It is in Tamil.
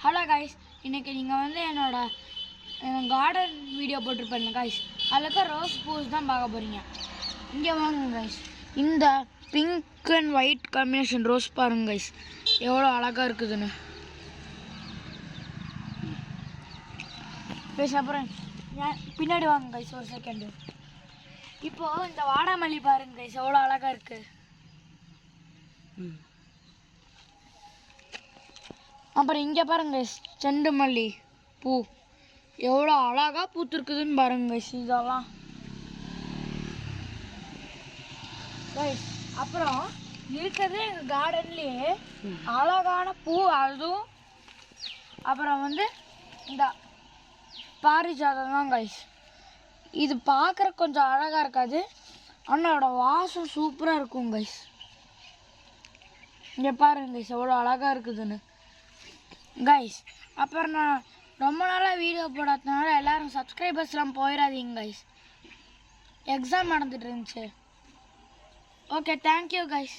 ஹலோ கைஸ், இன்றைக்கி நீங்கள் வந்து என்னோட கார்டன் வீடியோ போட்டிருப்பேன் கைஸ். அதில் இருக்க ரோஸ் பூஸ் தான் பார்க்க போகிறீங்க. இங்கே வாங்க கைஸ், இந்த pink and white combination rose பாருங்க கைஸ், எவ்வளோ அழகாக இருக்குதுன்னு. கைஸ் அப்புறம் பின்னாடி வாங்க கைஸ் ஒரு செகண்டு. இப்போது இந்த வாடாமல்லி பாருங்க கைஸ், எவ்வளோ அழகாக இருக்குது. அப்புறம் இங்கே பாருங்க செண்டு மல்லி பூ எவ்வளோ அழகாக பூத்துருக்குதுன்னு பாருங்க இதெல்லாம். அப்புறம் இருக்கிறது எங்கள் கார்டன்லேயே அழகான பூ அதுவும். அப்புறம் வந்து இந்த பாரிஜாதம் தான் கைஸ். இது பார்க்குற கொஞ்சம் அழகாக இருக்காது, ஆனால் அதோட வாசம் சூப்பராக இருக்கும் கைஸ். இங்கே பாருங்க கைஸ் எவ்வளோ அழகாக இருக்குதுன்னு கைஸ். அப்புறம் நான் ரொம்ப நாளாக வீடியோ போடாததுனால எல்லோரும் சப்ஸ்கிரைபர்ஸ்லாம் போயிடாதீங்க கைஸ், எக்ஸாம் நடந்துட்டு இருந்துச்சு. Okay, thank you guys.